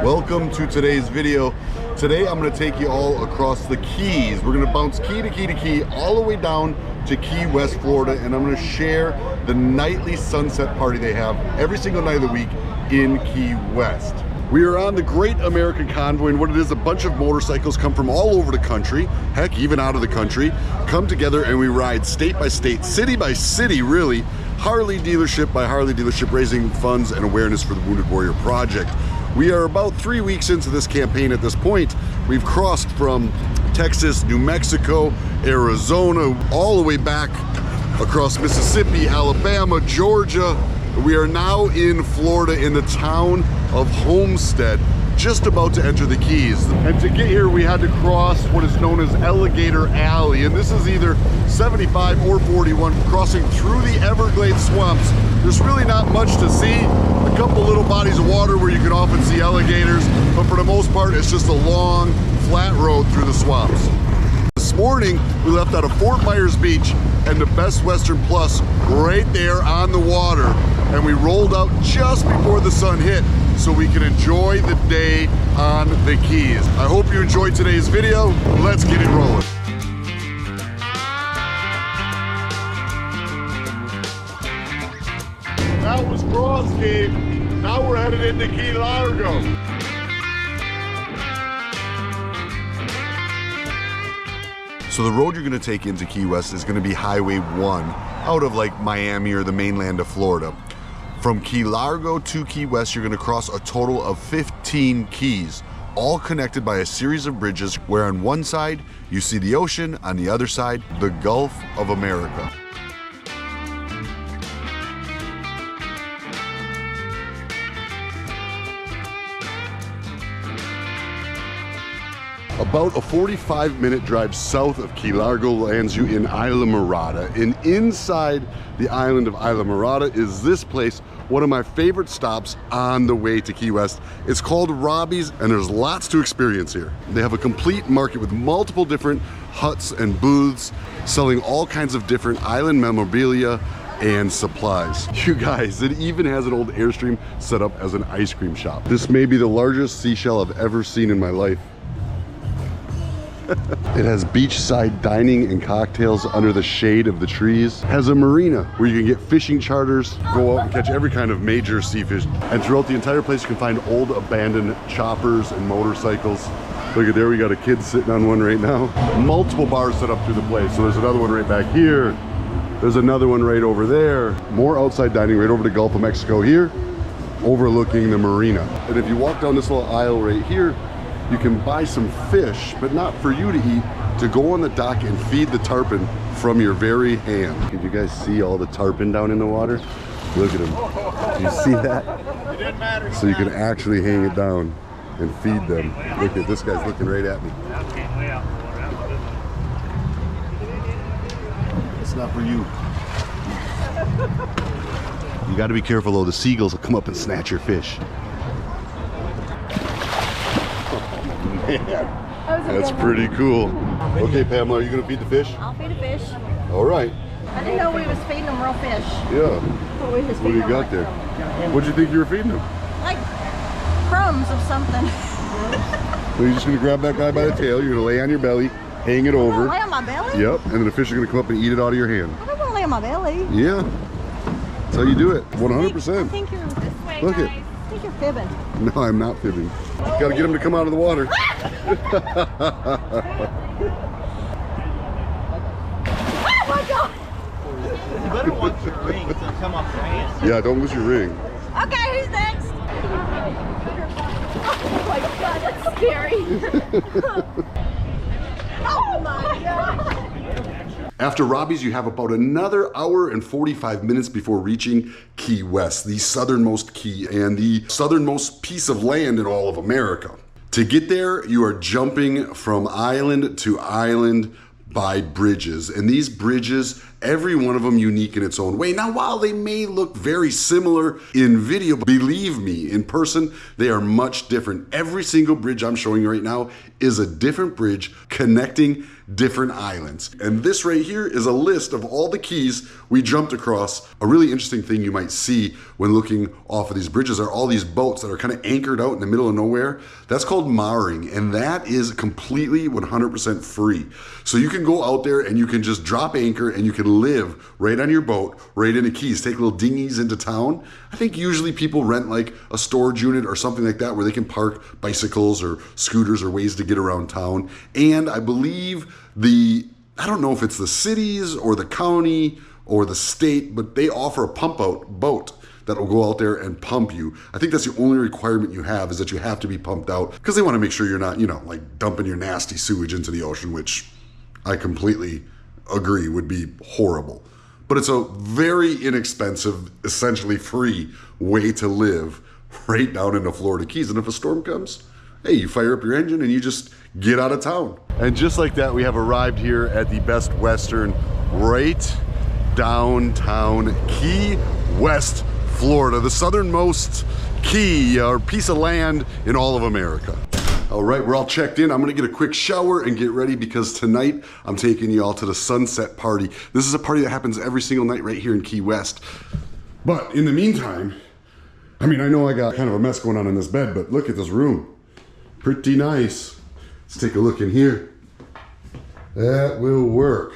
Welcome to today's video. Today I'm going to take you all across the Keys. We're going to bounce key to key to key all the way down to Key West, Florida, and I'm going to share the nightly sunset party they have every single night of the week in Key West. We are on the Great American Convoy, and what it is, a bunch of motorcycles come from all over the country, heck, even out of the country, come together and we ride state by state, city by city, really, Harley dealership by Harley dealership, raising funds and awareness for the Wounded Warrior Project. We are about 3 weeks into this campaign at this point. We've crossed from Texas, New Mexico, Arizona, all the way back across Mississippi, Alabama, Georgia. We are now in Florida in the town of Homestead, just about to enter the Keys. And to get here, we had to cross what is known as Alligator Alley. And this is either 75 or 41, crossing through the Everglades swamps. There's really not much to see. A couple little bodies of water where you can often see alligators, but for the most part, it's just a long, flat road through the swamps. This morning, we left out of Fort Myers Beach and the Best Western Plus right there on the water. And we rolled out just before the sun hit so we can enjoy the day on the Keys. I hope you enjoyed today's video. Let's get it rolling. That was Cross Cave. Now we're headed into Key Largo. So the road you're gonna take into Key West is gonna be Highway 1 out of like Miami or the mainland of Florida. From Key Largo to Key West, you're gonna cross a total of 15 keys, all connected by a series of bridges where on one side you see the ocean, on the other side, the Gulf of America. About a 45-minute drive south of Key Largo lands you in Isla Marada. And inside the island of Isla Marada is this place, one of my favorite stops on the way to Key West. It's called Robbie's, and there's lots to experience here. They have a complete market with multiple different huts and booths, selling all kinds of different island memorabilia and supplies. You guys, it even has an old Airstream set up as an ice cream shop. This may be the largest seashell I've ever seen in my life. It has beachside dining and cocktails under the shade of the trees. Has a marina where you can get fishing charters, go out and catch every kind of major sea fish. And throughout the entire place, you can find old abandoned choppers and motorcycles. Look at there, we got a kid sitting on one right now. Multiple bars set up through the place. So there's another one right back here. There's another one right over there. More outside dining right over the Gulf of Mexico here, overlooking the marina. And if you walk down this little aisle right here, you can buy some fish, but not for you to eat, to go on the dock and feed the tarpon from your very hand. Can you guys see all the tarpon down in the water? Look at them. Do you see that? So you can actually hang it down and feed them. Look at this guy's looking right at me. It's not for you. You got to be careful though, the seagulls will come up and snatch your fish. That's pretty cool. Okay, Pamela, are you gonna feed the fish? I'll feed the fish. All right. I didn't know we was feeding them real fish. Yeah. What do you got there? What'd you think you were feeding them? Like crumbs of something. So you're just gonna grab that guy by the tail, you're gonna lay on your belly, hang it over. Lay on my belly? Yep, and then the fish are gonna come up and eat it out of your hand. I don't want to lay on my belly. Yeah. That's how you do it. 100%. I think you're this way, Look guys. it. I think you're fibbing. No, I'm not fibbing. Gotta get him to come out of the water. Oh my God! You better watch your ring so it come off your hands. Yeah, don't lose your ring. Okay, who's next? Oh my God, that's scary. Oh my God! After Robbie's, you have about another hour and 45 minutes before reaching Key West, the southernmost key and the southernmost piece of land in all of America. To get there, you are jumping from island to island by bridges. And these bridges, every one of them unique in its own way. Now, while they may look very similar in video, believe me, in person, they are much different. Every single bridge I'm showing you right now is a different bridge connecting different islands. And this right here is a list of all the keys we jumped across. A really interesting thing you might see when looking off of these bridges are all these boats that are kind of anchored out in the middle of nowhere. That's called marring, and that is completely 100% free. So you can go out there and you can just drop anchor and you can live right on your boat, right in the keys, take little dinghies into town. I think usually people rent like a storage unit or something like that where they can park bicycles or scooters or ways to get around town. And I believe I don't know if it's the cities or the county or the state, but they offer a pump out boat that will go out there and pump you. I think that's the only requirement you have, is that you have to be pumped out, because they want to make sure you're not, you know, like dumping your nasty sewage into the ocean, which I completely agree would be horrible. But it's a very inexpensive, essentially free way to live right down in the Florida Keys. And if a storm comes, hey, you fire up your engine and you just get out of town. And just like that, we have arrived here at the Best Western, right downtown Key West, Florida, the southernmost key or piece of land in all of America. All right, we're all checked in. I'm gonna get a quick shower and get ready, because tonight I'm taking you all to the sunset party. This is a party that happens every single night right here in Key West. But in the meantime, I mean, I know I got kind of a mess going on in this bed, but look at this room. Pretty nice. Let's take a look in here. That will work.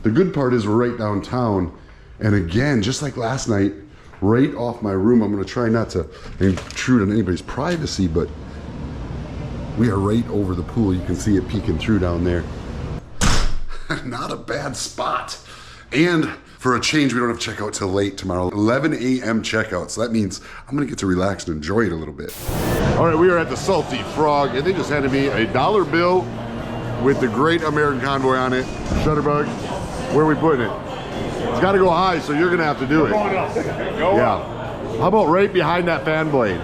The good part is we're right downtown. And again, just like last night, right off my room, I'm gonna try not to intrude on anybody's privacy, but we are right over the pool. You can see it peeking through down there. Not a bad spot. And for a change, we don't have to check out till late tomorrow. 11 a.m. checkout. So that means I'm gonna get to relax and enjoy it a little bit. All right, we are at the Salty Frog, and they just handed me a $1 bill with the Great American Convoy on it. Shutterbug, where are we putting it? It's gotta go high, so you're gonna have to do it. Yeah. How about right behind that fan blade?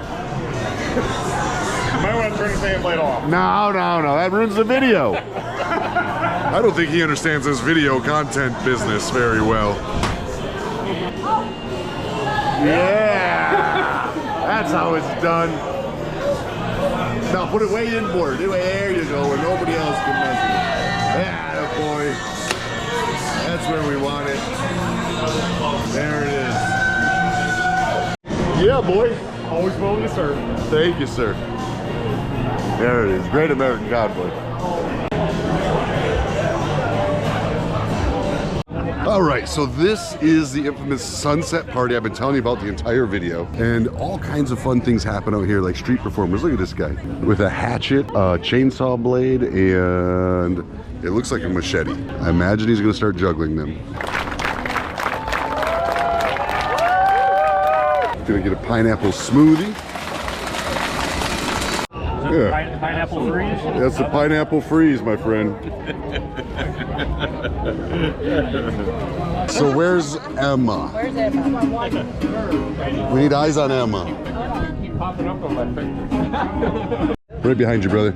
Might want to turn the fan blade off. No, that ruins the video. I don't think he understands this video content business very well. Yeah, that's how it's done. Now put it way inboard. There you go, where nobody else can mess with it. Yeah, boy. That's where we want it. There it is. Yeah, boy. Always willing to serve. Thank you, sir. There it is. Great American Convoy. All right, so this is the infamous sunset party I've been telling you about the entire video. And all kinds of fun things happen out here, like street performers. Look at this guy with a hatchet, a chainsaw blade, and it looks like a machete. I imagine he's gonna start juggling them. Gonna get a pineapple smoothie. Yeah. Pineapple freeze? That's the pineapple freeze, my friend. So where's Emma? Where's Emma? We need eyes on Emma. Keep popping up on my picture. Right behind you, brother.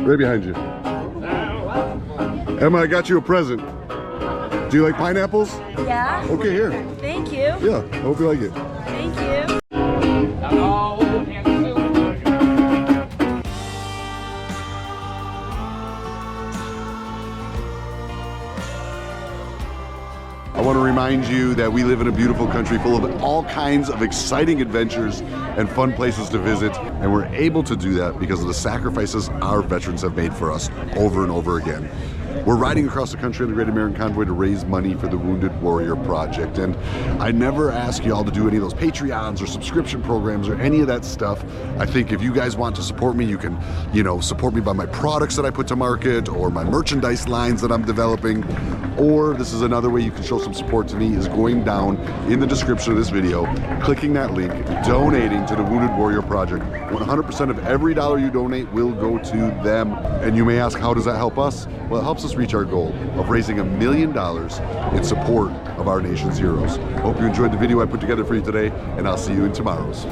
Right behind you. Emma, I got you a present. Do you like pineapples? Yeah. Okay, here. Thank you. Yeah, I hope you like it. Thank you. I want to remind you that we live in a beautiful country full of all kinds of exciting adventures and fun places to visit, and we're able to do that because of the sacrifices our veterans have made for us over and over again. We're riding across the country on the Great American Convoy to raise money for the Wounded Warrior Project. And I never ask you all to do any of those Patreons or subscription programs or any of that stuff. I think if you guys want to support me, you can, support me by my products that I put to market or my merchandise lines that I'm developing. Or this is another way you can show some support to me, is going down in the description of this video, clicking that link, donating to the Wounded Warrior Project. 100% of every dollar you donate will go to them. And you may ask, how does that help us? Well, it helps us reach our goal of raising $1 million in support of our nation's heroes. Hope you enjoyed the video I put together for you today, and I'll see you in tomorrow's.